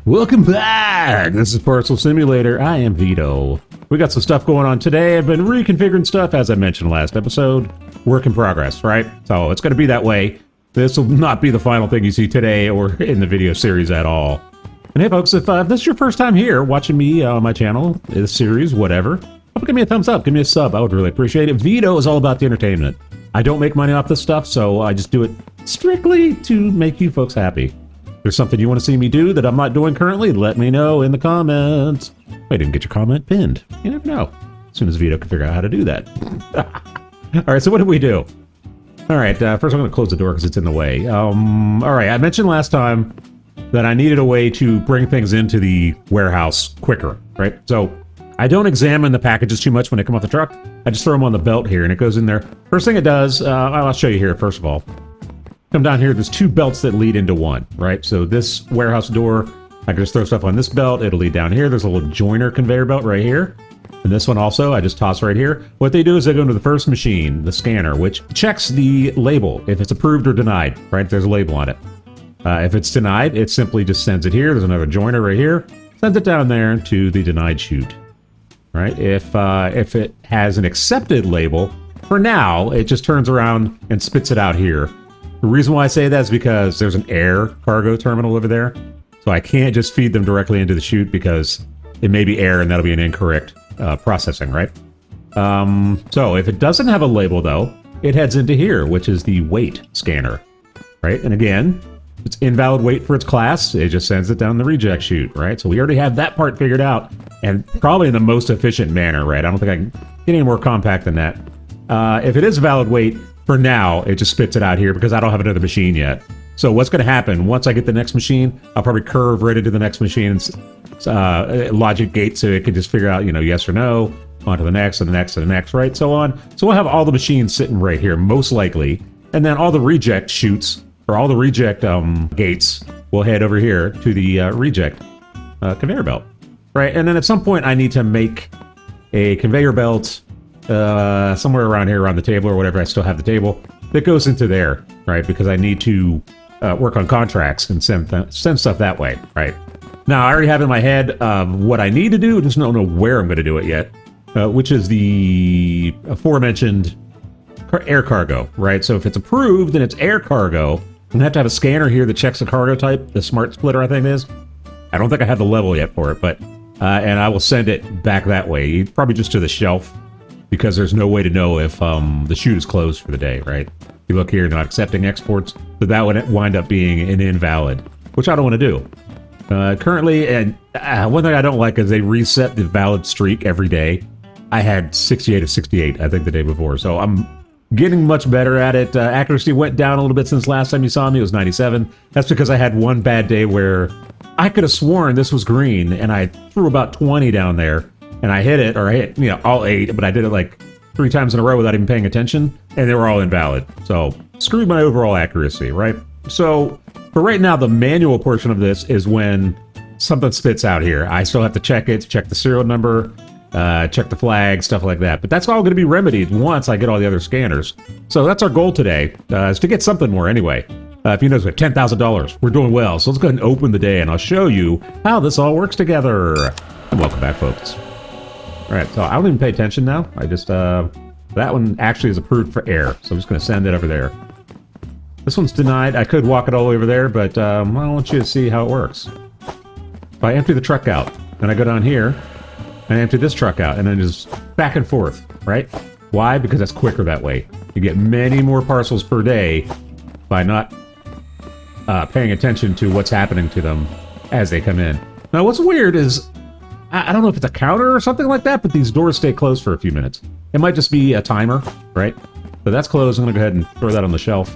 Welcome back! This is Parcel Simulator. I am Veedo. We got some stuff going on today. I've been reconfiguring stuff, as I mentioned last episode. Work in progress, right? So it's going to be that way. This will not be the final thing you see today or in the video series at all. And hey folks, if this is your first time here watching me on my channel, this series, whatever, give me a thumbs up, give me a sub. I would really appreciate it. Veedo is all about the entertainment. I don't make money off this stuff, so I just do it strictly to make you folks happy. If there's something you want to see me do that I'm not doing currently, let me know in the comments. I didn't get your comment pinned. You never know. As soon as Veedo can figure out how to do that. All right, so what did we do? All right, first I'm going to close the door because it's in the way. All right, I mentioned last time that I needed a way to bring things into the warehouse quicker, right? So I don't examine the packages too much when they come off the truck. I just throw them on the belt here and it goes in there. First thing it does, I'll show you here first of all. Come down here, there's two belts that lead into one, right? So this warehouse door, I can just throw stuff on this belt, it'll lead down here. There's a little joiner conveyor belt right here. And this one also, I just toss right here. What they do is they go into the first machine, the scanner, which checks the label, if it's approved or denied, right? There's a label on it. If it's denied, it simply just sends it here. There's another joiner right here. Sends it down there to the denied chute, right? If it has an accepted label, for now, it just turns around and spits it out here. The reason why I say that is because there's an air cargo terminal over there. So I can't just feed them directly into the chute because it may be air and that'll be an incorrect processing, right? So if it doesn't have a label though, it heads into here, which is the weight scanner, right? And again, it's invalid weight for its class. It just sends it down the reject chute, right? So we already have that part figured out and probably in the most efficient manner, right? I don't think I can get any more compact than that. If it is valid weight, for now, it just spits it out here because I don't have another machine yet. So what's going to happen, once I get the next machine, I'll probably curve right into the next machine's logic gate so it can just figure out, you know, yes or no, on to the next and the next and the next, right? So on. So we'll have all the machines sitting right here, most likely. And then all the reject chutes, or all the reject gates, will head over here to the reject conveyor belt, right? And then at some point, I need to make a conveyor belt somewhere around here around the table or whatever. I still have the table that goes into there, right? Because I need to work on contracts and send stuff that way, right? Now I already have in my head what I need to do, just don't know where I'm going to do it yet, which is the aforementioned air cargo, right? So if it's approved and it's air cargo, I'm gonna have to have a scanner here that checks the cargo type, the smart splitter I think it is. I don't think I have the level yet for it, but and I will send it back that way, probably just to the shelf. Because there's no way to know if the chute is closed for the day, right? You look here, not accepting exports, so that would wind up being an invalid, which I don't want to do. Currently, and one thing I don't like is they reset the valid streak every day. I had 68 of 68, I think, the day before, so I'm getting much better at it. Accuracy went down a little bit since last time you saw me, it was 97. That's because I had one bad day where I could have sworn this was green, and I threw about 20 down there. And I hit it, or I hit, you know, all 8, but I did it like 3 times in a row without even paying attention, and they were all invalid. So, screwed my overall accuracy, right? So, for right now, the manual portion of this is when something spits out here. I still have to check it, check the serial number, check the flag, stuff like that. But that's all going to be remedied once I get all the other scanners. So that's our goal today, is to get something more anyway. If you notice, we have $10,000. We're doing well. So let's go ahead and open the day, and I'll show you how this all works together. And welcome back, folks. Alright, so I don't even pay attention now. I just, that one actually is approved for air, so I'm just going to send it over there. This one's denied. I could walk it all the way over there, but I want you to see how it works. If I empty the truck out, then I go down here, and I empty this truck out, and then just back and forth, right? Why? Because that's quicker that way. You get many more parcels per day by not paying attention to what's happening to them as they come in. Now, what's weird is I don't know if it's a counter or something like that, but these doors stay closed for a few minutes. It might just be a timer, right? So that's closed. I'm going to go ahead and throw that on the shelf.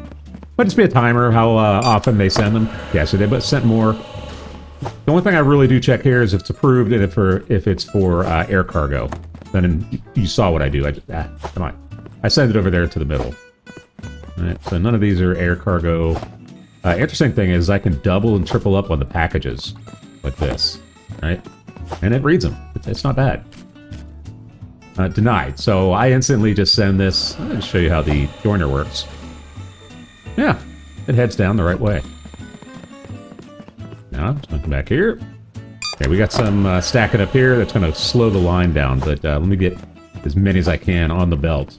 Might just be a timer, how often they send them. Yeah, so they sent more. The only thing I really do check here is if it's approved and if it's for air cargo. Then you saw what I do. Come on. I send it over there to the middle. All right, so none of these are air cargo. Interesting thing is I can double and triple up on the packages like this, right? And it reads them. It's not bad. Denied. So I instantly just send this. I'll just show you how the joiner works. Yeah, it heads down the right way. Now, just come back here. Okay, we got some stacking up here. That's going to slow the line down, but let me get as many as I can on the belt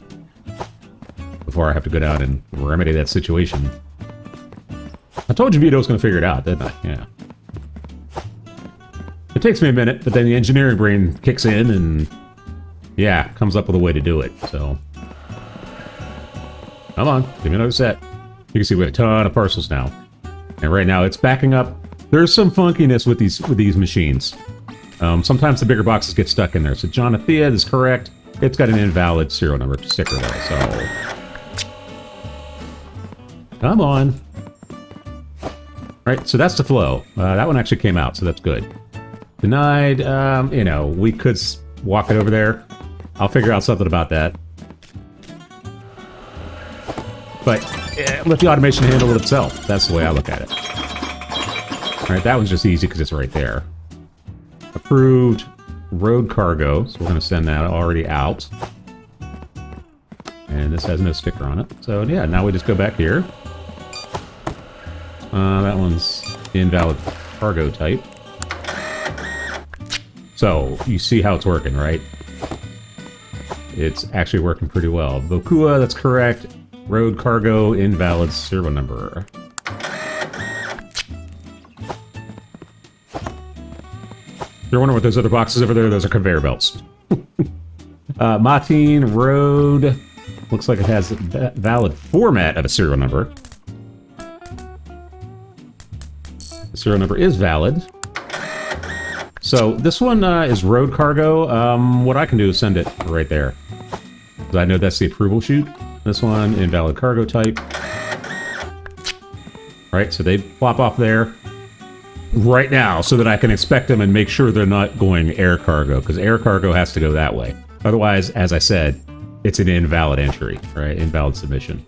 before I have to go down and remedy that situation. I told you Veedo was going to figure it out, didn't I? Yeah. It takes me a minute, but then the engineering brain kicks in and, yeah, comes up with a way to do it, so. Come on, give me another set. You can see we have a ton of parcels now. And right now it's backing up. There's some funkiness with these machines. Sometimes the bigger boxes get stuck in there. So Jonathea is correct. It's got an invalid serial number sticker though, so. Come on. Right, so that's the flow. That one actually came out, so that's good. Denied, you know, we could walk it over there. I'll figure out something about that. But let the automation handle it itself. That's the way I look at it. All right, that one's just easy because it's right there. Approved road cargo, so we're going to send that already out. And this has no sticker on it. So yeah, now we just go back here. That one's invalid cargo type. So, you see how it's working, right? It's actually working pretty well. Bokua, that's correct. Road cargo, invalid serial number. You're wondering what those other boxes over there, those are conveyor belts. Martin Road, looks like it has a valid format of a serial number. The serial number is valid. So this one is road cargo. What I can do is send it right there. Because I know that's the approval chute. This one, invalid cargo type. Right, so they plop off there right now so that I can inspect them and make sure they're not going air cargo. Because air cargo has to go that way. Otherwise, as I said, it's an invalid entry, right? Invalid submission.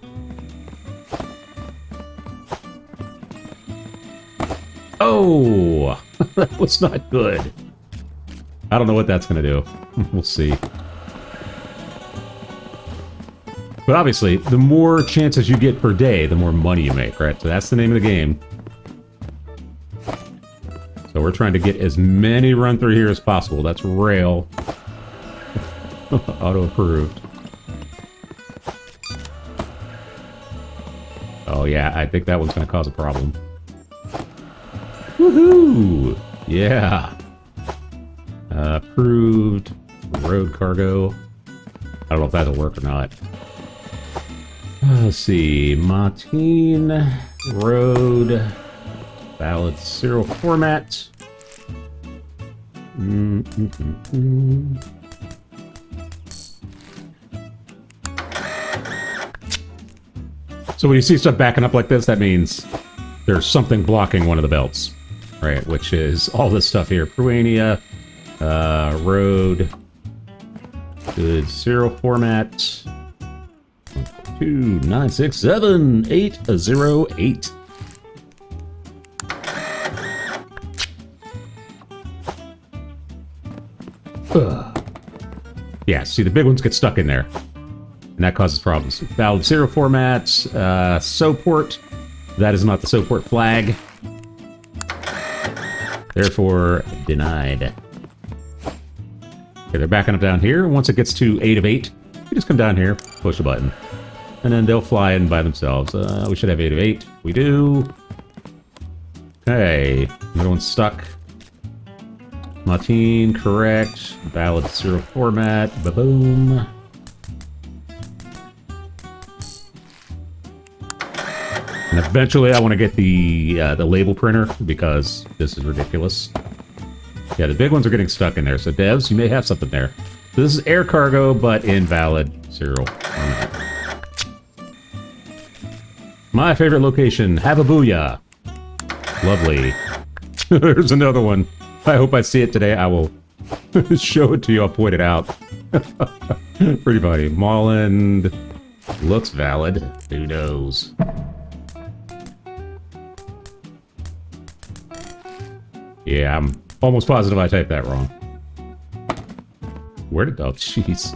Oh! That was not good. I don't know what that's going to do. We'll see. But obviously, the more chances you get per day, the more money you make, right? So that's the name of the game. So we're trying to get as many run through here as possible. That's rail. Auto approved. Oh yeah, I think that one's going to cause a problem. Woohoo! Yeah. Approved road cargo. I don't know if that'll work or not. Let's see. Martin Road. Valid serial format. So when you see stuff backing up like this, that means there's something blocking one of the belts. Right, which is all this stuff here. Pruania, road, good serial format. 142967808. Yeah, see the big ones get stuck in there. And that causes problems. Valid serial formats, SOPort. That is not the SOPort flag. Therefore, denied. Okay, they're backing up down here. Once it gets to 8 of 8, you just come down here, push a button. And then they'll fly in by themselves. We should have 8 of 8. We do. Okay, another one's stuck. Martin, correct. Valid serial format. Ba-boom. And eventually I want to get the label printer, because this is ridiculous. Yeah, the big ones are getting stuck in there, so devs, you may have something there. So this is air cargo, but invalid serial format. My favorite location, Hababuya. Lovely. There's another one. I hope I see it today. I will show it to you. I'll point it out. Pretty funny. Molland looks valid. Who knows? Yeah, I'm almost positive I typed that wrong. Where did... Oh, jeez.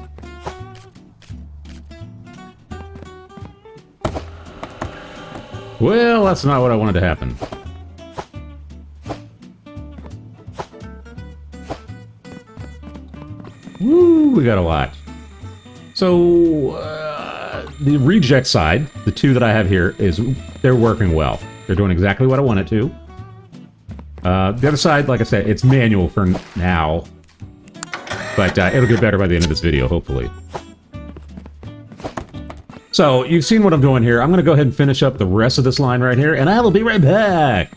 Well, that's not what I wanted to happen. Woo, we got a lot. So, the reject side, the two that I have here, they're working well. They're doing exactly what I want it to. The other side, like I said, it's manual for now. But it'll get better by the end of this video, hopefully. So, you've seen what I'm doing here. I'm going to go ahead and finish up the rest of this line right here, and I will be right back!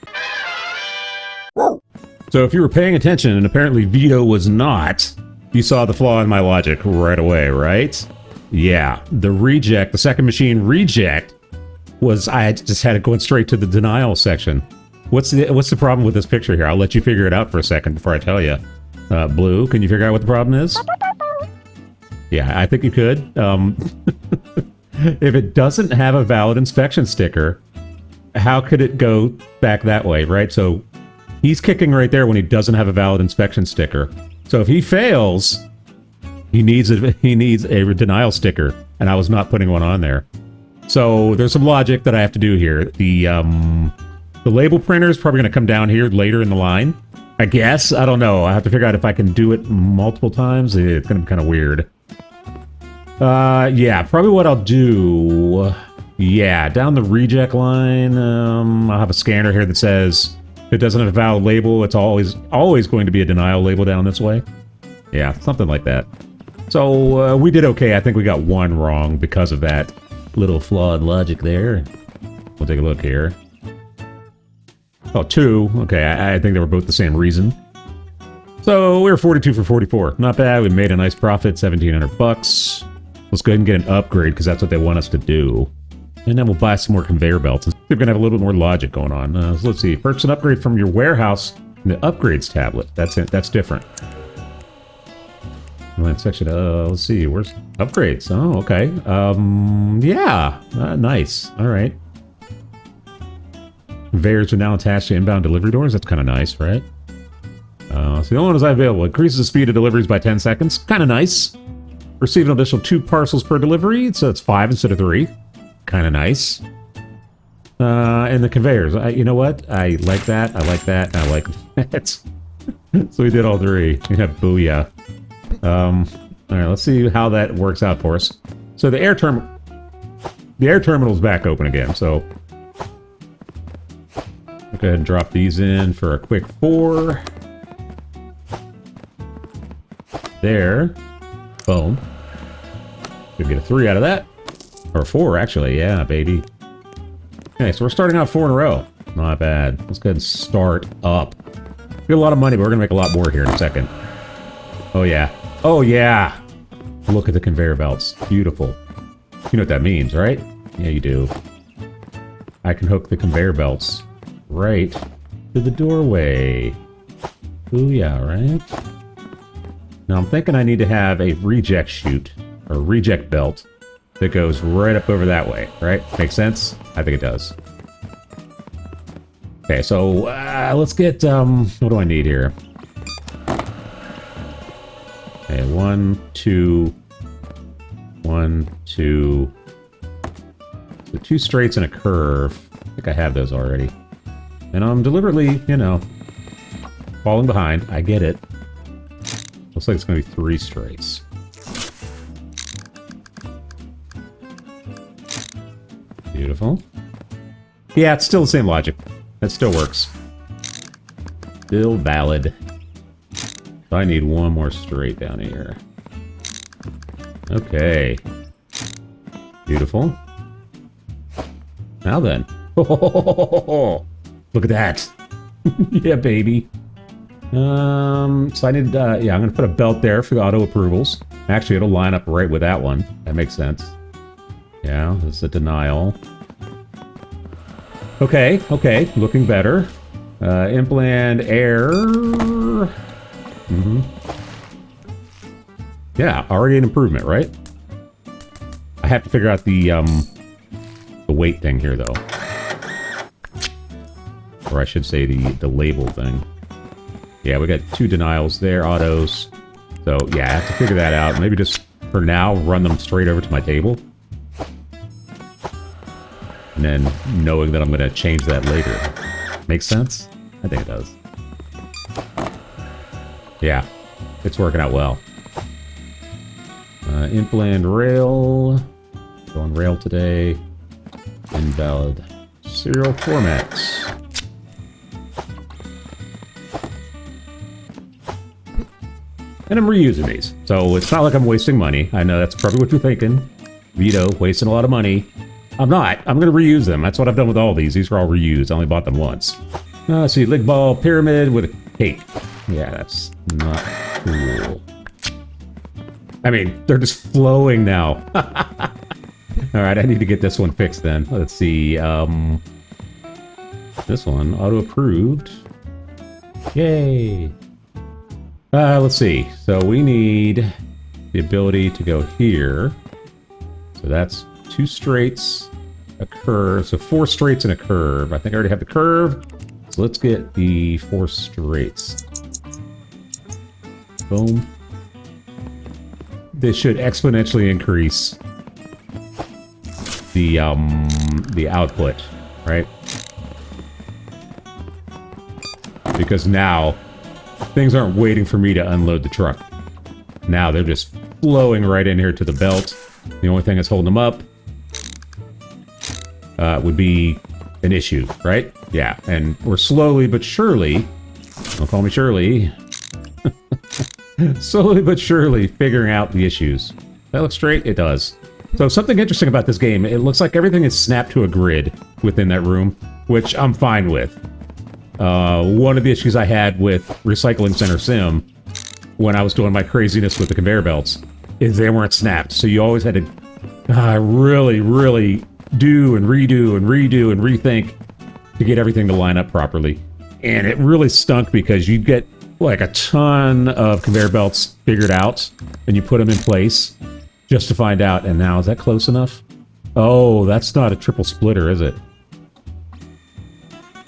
So, if you were paying attention, and apparently Veedo was not, you saw the flaw in my logic right away, right? Yeah, the reject, the second machine reject, was I just had it going straight to the denial section. What's the problem with this picture here? I'll let you figure it out for a second before I tell you. Blue, can you figure out what the problem is? Yeah, I think you could. If it doesn't have a valid inspection sticker, how could it go back that way, right? So he's kicking right there when he doesn't have a valid inspection sticker. So if he fails, he needs a denial sticker, and I was not putting one on there. So there's some logic that I have to do here. The label printer is probably going to come down here later in the line. I guess. I don't know. I have to figure out if I can do it multiple times. It's going to be kind of weird. Yeah, probably what I'll do... Yeah, down the reject line, I'll have a scanner here that says if it doesn't have a valid label, it's always going to be a denial label down this way. Yeah, something like that. So, we did okay. I think we got one wrong because of that little flawed logic there. We'll take a look here. Oh, two. Okay, I think they were both the same reason. So, we were 42 for 44. Not bad. We made a nice profit, $1,700. Let's go ahead and get an upgrade, because that's what they want us to do. And then we'll buy some more conveyor belts. We're going to have a little bit more logic going on. So let's see. Purchase an upgrade from your warehouse in the upgrades tablet. That's it. That's different. Section. Let's see. Where's upgrades? Oh, okay. Yeah. Nice. All right. Conveyors are now attached to inbound delivery doors. That's kind of nice, right? So the only one is available. Increases the speed of deliveries by 10 seconds. Kind of nice. Receive an additional 2 parcels per delivery, so it's 5 instead of 3. Kind of nice. And the conveyors. You know what? I like that. I like that. And I like that. So we did all 3. Yeah, booyah. All right, let's see how that works out for us. So the air terminal's back open again. So I'll go ahead and drop these in for a quick 4. There. Boom. Could get a 3 out of that. Or 4, actually. Yeah, baby. Okay, so we're starting out 4 in a row. Not bad. Let's go ahead and start up. We got a lot of money, but we're going to make a lot more here in a second. Oh, yeah. Oh, yeah! Look at the conveyor belts. Beautiful. You know what that means, right? Yeah, you do. I can hook the conveyor belts right to the doorway. Ooh, yeah, right? Now, I'm thinking I need to have a reject chute, or reject belt, that goes right up over that way, right? Makes sense? I think it does. Okay, so let's get, what do I need here? Okay, 1, 2, 1, 2. So 2 straights and a curve. I think I have those already. And I'm deliberately, you know, falling behind. I get it. Looks like it's going to be 3 straights. Beautiful. Yeah, it's still the same logic. That still works. Still valid. So I need 1 more straight down here. Okay. Beautiful. Now then. Look at that. Yeah, baby. So I need, yeah, I'm going to put a belt there for the auto approvals. Actually, it'll line up right with that one. That makes sense. Yeah, this is a denial. Okay, okay, looking better. Implant air. Yeah, already an improvement, right? I have to figure out the weight thing here, though. Or I should say the label thing. Yeah, we got 2 denials there, autos. So, yeah, I have to figure that out. Maybe just, for now, run them straight over to my table. And then, knowing that I'm going to change that later. Makes sense? I think it does. Yeah, it's working out well. Inland rail. Going rail today. Invalid serial formats. And I'm reusing these. So it's not like I'm wasting money. I know that's probably what you're thinking. Veedo, wasting a lot of money. I'm not. I'm going to reuse them. That's what I've done with all these. These are all reused. I only bought them once. See, Lig Ball Pyramid with a cake. Yeah, that's not cool. I mean, they're just flowing now. Alright, I need to get this one fixed then. Let's see. This one, auto-approved. Yay! Let's see. So we need the ability to go here. So that's 2 straights, a curve. So 4 straights and a curve. I think I already have the curve. So let's get the 4 straights. Boom. This should exponentially increase the output, right? Because now things aren't waiting for me to unload the truck. Now they're just flowing right in here to the belt. The only thing that's holding them up would be an issue, right? Yeah, and we're slowly but surely, don't call me Shirley, slowly but surely figuring out the issues. That looks straight? It does. So something interesting about this game, it looks like everything is snapped to a grid within that room, which I'm fine with. One of the issues I had with Recycling Center Sim, when I was doing my craziness with the conveyor belts, is they weren't snapped. So you always had to really, really do and redo and redo and rethink to get everything to line up properly. And it really stunk because you'd get like a ton of conveyor belts figured out and you put them in place just to find out. And now, is that close enough? Oh, that's not a triple splitter, is it?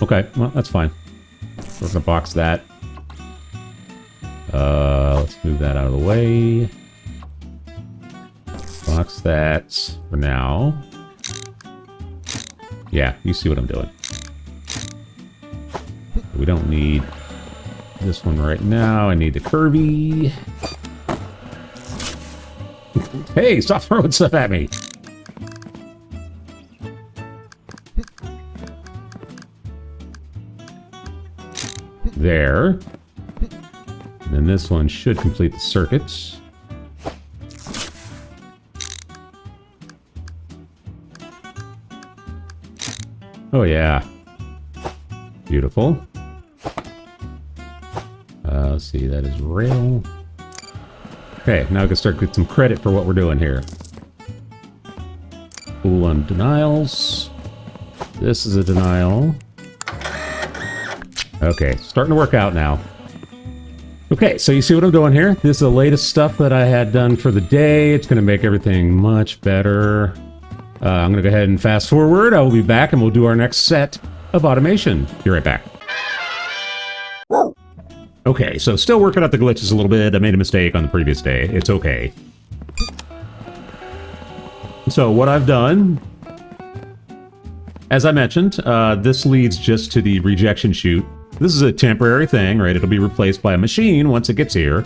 Okay, well, that's fine. We're gonna box that. Let's move that out of the way. Box that for now. Yeah, you see what I'm doing. We don't need this one right now. I need the curvy. Hey, stop throwing stuff at me. There. And then this one should complete the circuit. Oh yeah. Beautiful. Let's see, that is rail. Okay, now we can start getting some credit for what we're doing here. Cool on denials. This is a denial. Okay, starting to work out now. Okay, so you see what I'm doing here? This is the latest stuff that I had done for the day. It's going to make everything much better. I'm going to go ahead and fast forward. I will be back and we'll do our next set of automation. Be right back. Okay, so still working out the glitches a little bit. I made a mistake on the previous day. It's okay. So what I've done, as I mentioned, this leads just to the rejection chute. This is a temporary thing, right? It'll be replaced by a machine once it gets here.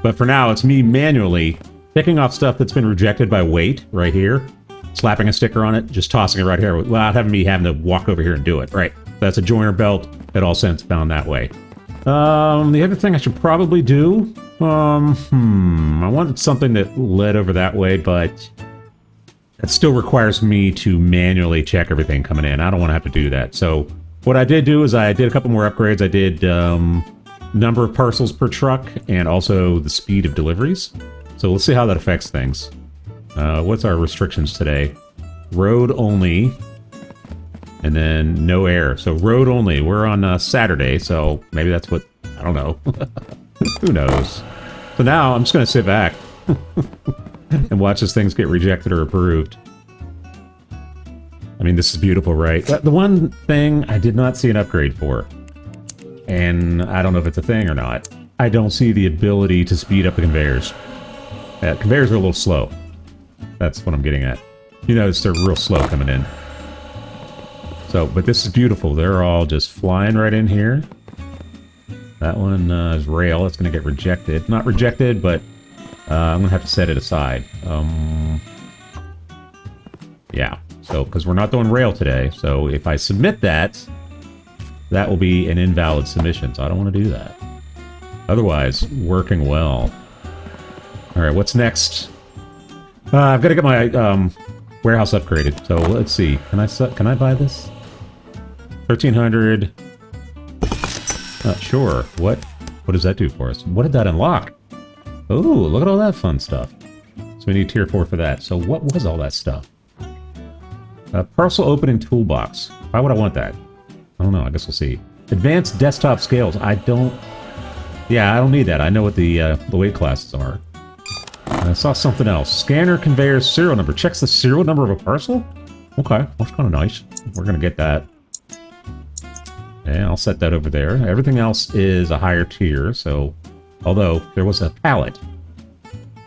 But for now, it's me manually picking off stuff that's been rejected by weight right here, slapping a sticker on it, just tossing it right here without having to walk over here and do it, right? That's a joiner belt. It all sends down that way. The other thing I should probably do, I wanted something that led over that way, but it still requires me to manually check everything coming in. I don't want to have to do that. So what I did do is I did a couple more upgrades. I did number of parcels per truck and also the speed of deliveries. So let's see how that affects things. What's our restrictions today? Road only. And then no air. So road only. We're on Saturday, so maybe that's what... I don't know. Who knows? So now I'm just going to sit back and watch as things get rejected or approved. I mean, this is beautiful, right? The one thing I did not see an upgrade for, and I don't know if it's a thing or not, I don't see the ability to speed up the conveyors. Conveyors are a little slow. That's what I'm getting at. You notice they're real slow coming in. So, but this is beautiful. They're all just flying right in here. That one is rail. It's going to get rejected. Not rejected, but I'm gonna have to set it aside. Yeah, so, because we're not doing rail today, so if I submit that, that will be an invalid submission, so I don't want to do that. Otherwise, working well. Alright, what's next? I've got to get my warehouse upgraded, so let's see. Can I buy this? 1,300. Sure. What does that do for us? What did that unlock? Oh, look at all that fun stuff. So we need tier 4 for that. So what was all that stuff? Parcel opening toolbox. Why would I want that? I don't know. I guess we'll see. Advanced desktop scales. I don't need that. I know what the weight classes are. I saw something else. Scanner conveyor's serial number. Checks the serial number of a parcel? Okay, that's kind of nice. We're going to get that. Yeah, I'll set that over there. Everything else is a higher tier, so... Although, there was a pallet.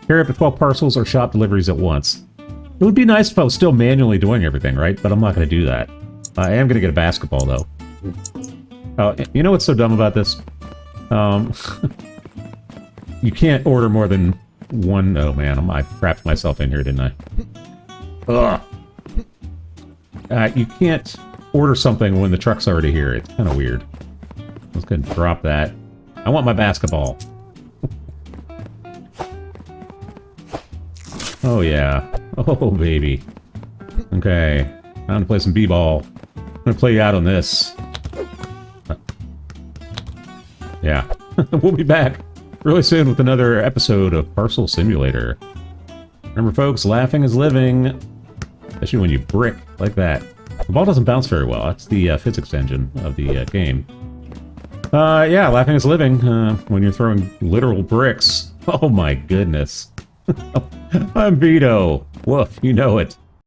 Carry up to 12 parcels or shop deliveries at once. It would be nice if I was still manually doing everything, right? But I'm not going to do that. I am going to get a basketball, though. Oh, you know what's so dumb about this? You can't order more than one... Oh, man, I trapped myself in here, didn't I? Ugh. You can't order something when the truck's already here. It's kind of weird. Let's go ahead and drop that. I want my basketball. Oh, yeah. Oh, baby. Okay. Time to play some b-ball. I'm gonna play you out on this. Yeah. We'll be back really soon with another episode of Parcel Simulator. Remember, folks, laughing is living. Especially when you brick like that. The ball doesn't bounce very well. That's the physics engine of the game. Yeah, laughing is living when you're throwing literal bricks. Oh my goodness. I'm Veedo. Woof, you know it.